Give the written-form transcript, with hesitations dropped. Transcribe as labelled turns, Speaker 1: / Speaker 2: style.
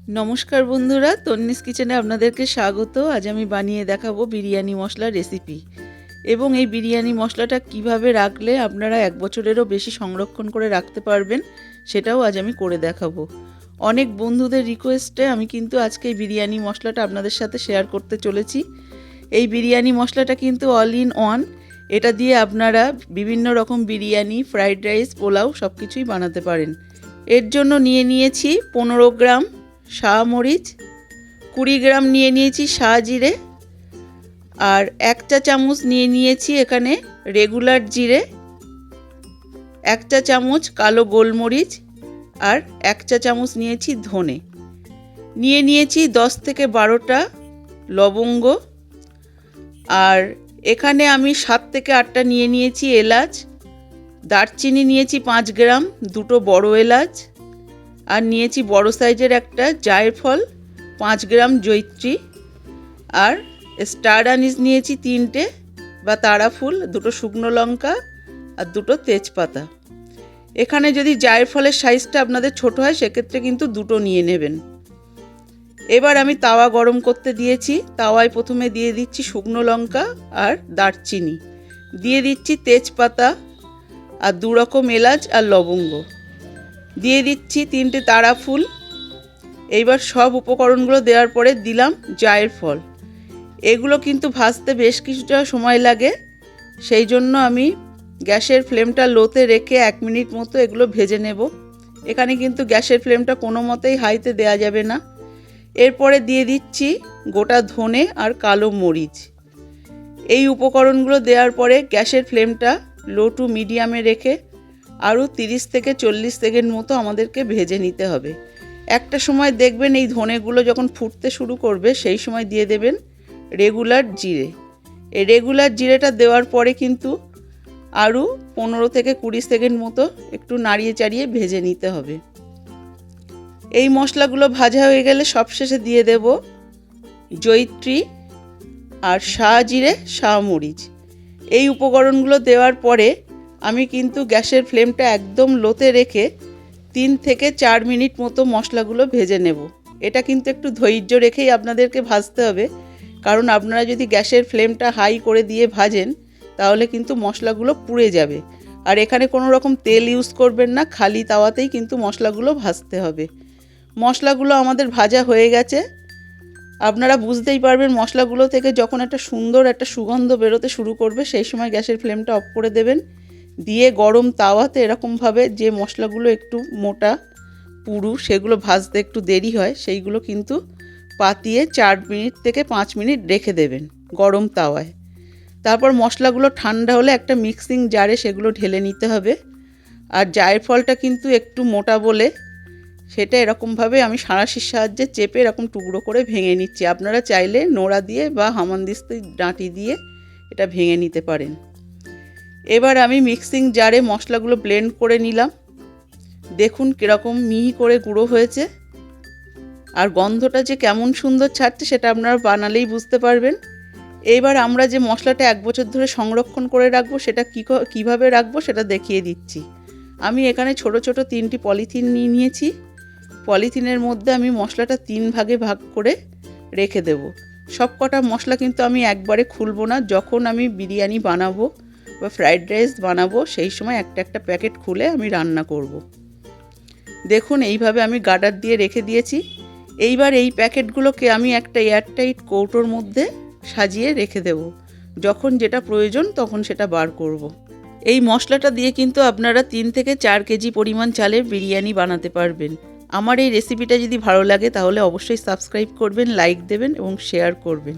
Speaker 1: নমস্কার বন্ধুরা, তন্নিস কিচেনে আপনাদেরকে স্বাগত। আজ আমি বানিয়ে দেখাবো বিরিয়ানি মশলা রেসিপি। এবং এই বিরিয়ানি মশলাটা কিভাবে রাখলে আপনারা 1 বছরেরও বেশি সংরক্ষণ করে রাখতে পারবেন, সেটাও আজ আমি করে দেখাবো। অনেক বন্ধুদের রিকোয়েস্টে আমি কিন্তু আজকে এই বিরিয়ানি মশলাটা আপনাদের সাথে শেয়ার করতে চলেছি। এই বিরিয়ানি মশলাটা কিন্তু অল ইন ওয়ান। এটা দিয়ে আপনারা বিভিন্ন রকম বিরিয়ানি, ফ্রাইড রাইস, পোলাও সব কিছুই বানাতে পারেন। এর জন্য নিয়েছি 15 গ্রাম শাহ মরিচ, 20 গ্রাম নিয়েছি শাহ জিরে, আর 1 চা চামচ নিয়েছি এখানে রেগুলার জিরে, 1 চা চামচ কালো গোলমরিচ, আর 1 চা চামচ নিয়েছি ধনে। নিয়েছি 10 থেকে 12টা লবঙ্গ, আর এখানে আমি 7 থেকে 8টা নিয়েছি এলাচ, দারচিনি নিয়েছি 5 গ্রাম, 2টো বড় এলাচ, আর নিয়েছি বড় সাইজের একটা জায়ফল, 5 গ্রাম জয়িত্রী, আর স্টার আনিস নিয়েছি 3টে বা তারা ফুল, 2টো শুকনো লঙ্কা, আর 2টো তেজপাতা। এখানে যদি জায়ফলের সাইজটা আপনাদের ছোট হয় সেক্ষেত্রে কিন্তু 2টো নিয়ে নেবেন। এবার আমি তাওয়া গরম করতে দিয়েছি। তাওয়ায় প্রথমে দিয়ে দিচ্ছি শুকনো লঙ্কা আর দারচিনি, দিয়ে দিচ্ছি তেজপাতা আর 2 রকম এলাচ আর লবঙ্গ, দিয়ে দিচ্ছি 3টে তারা ফুল। এইবার সব উপকরণগুলো দেওয়ার পরে দিলাম জায়ফল। এগুলো কিন্তু ভাজতে বেশ কিছুটা সময় লাগে, সেই জন্য আমি গ্যাসের ফ্লেমটা লোতে রেখে 1 মিনিট মতো এগুলো ভেজে নেব। এখানে কিন্তু গ্যাসের ফ্লেমটা কোনো মতেই হাইতে দেওয়া যাবে না। এরপরে দিয়ে দিচ্ছি গোটা ধনে আর কালো মরিচ। এই উপকরণগুলো দেওয়ার পরে গ্যাসের ফ্লেমটা লো টু মিডিয়ামে রেখে আরও 30 থেকে 40 সেকেন্ড মতো আমাদেরকে ভেজে নিতে হবে। একটা সময় দেখবেন এই ধনেগুলো যখন ফুটতে শুরু করবে সেই সময় দিয়ে দেবেন রেগুলার জিরে। এই রেগুলার জিরেটা দেওয়ার পরে কিন্তু আরও 15 থেকে 20 সেকেন্ড মতো একটু নাড়িয়ে চাড়িয়ে ভেজে নিতে হবে। এই মশলাগুলো ভাজা হয়ে গেলে সবশেষে দিয়ে দেব জয়িত্রী আর শাহ জিরে, শাহ মরিচ। এই উপকরণগুলো দেওয়ার পরে আমি কিন্তু গ্যাসের ফ্লেমটা একদম লোতে রেখে 3 থেকে 4 মিনিট মতো মশলাগুলো ভেজে নেব। এটা কিন্তু একটু ধৈর্য রেখেই আপনাদেরকে ভাজতে হবে, কারণ আপনারা যদি গ্যাসের ফ্লেমটা হাই করে দিয়ে ভাজেন তাহলে কিন্তু মশলাগুলো পুড়ে যাবে। আর এখানে কোনো রকম তেল ইউজ করবেন না, খালি তাওয়াতেই কিন্তু মশলাগুলো ভাজতে হবে। মশলাগুলো আমাদের ভাজা হয়ে গেছে। আপনারা বুঝতেই পারবেন মশলাগুলো থেকে যখন একটা সুন্দর একটা সুগন্ধ বেরোতে শুরু করবে সেই সময় গ্যাসের ফ্লেমটা অফ করে দেবেন। দিয়ে গরম তাওয়াতে এরকমভাবে যে মশলাগুলো একটু মোটা পুরু সেগুলো ভাজতে একটু দেরি হয়, সেইগুলো কিন্তু পাতিয়ে 4 মিনিট থেকে 5 মিনিট রেখে দেবেন গরম তাওয়ায়। তারপর মশলাগুলো ঠান্ডা হলে একটা মিক্সিং জারে সেগুলো ঢেলে নিতে হবে। আর জায়ফলটা কিন্তু একটু মোটা বলে সেটা এরকমভাবে আমি সাঁড়াশির সাহায্যে চেপে এরকম টুকরো করে ভেঙে নিচ্ছি। আপনারা চাইলে নোড়া দিয়ে বা হামানদিস্তার ডাঁটি দিয়ে এটা ভেঙে নিতে পারেন। এবার আমি মিক্সিং জারে মশলাগুলো ব্লেন্ড করে নিলাম। দেখুন কীরকম মিহি করে গুঁড়ো হয়েছে, আর গন্ধটা যে কেমন সুন্দর ছাড়ছে সেটা আপনারা বানালেই বুঝতে পারবেন। এইবার আমরা যে মশলাটা 1 বছর ধরে সংরক্ষণ করে রাখবো সেটা কীভাবে রাখবো সেটা দেখিয়ে দিচ্ছি। আমি এখানে ছোট ছোট 3টি পলিথিন নিয়েছি। পলিথিনের মধ্যে আমি মশলাটা 3 ভাগে ভাগ করে রেখে দেব। সব কটা মশলা কিন্তু আমি একবারে খুলবো না, যখন আমি বিরিয়ানি বানাবো বা ফ্রাইড রাইস বানাবো সেই সময় একটা একটা প্যাকেট খুলে আমি রান্না করব। দেখুন এইভাবে আমি গার্ডার দিয়ে রেখে দিয়েছি। এইবার এই প্যাকেটগুলোকে আমি একটা এয়ারটাইট কৌটোর মধ্যে সাজিয়ে রেখে দেব। যখন যেটা প্রয়োজন তখন সেটা বার করব। এই মশলাটা দিয়ে কিন্তু আপনারা 3 থেকে 4 কেজি পরিমাণ চালের বিরিয়ানি বানাতে পারবেন। আমার এই রেসিপিটা যদি ভালো লাগে তাহলে অবশ্যই সাবস্ক্রাইব করবেন, লাইক দেবেন এবং শেয়ার করবেন।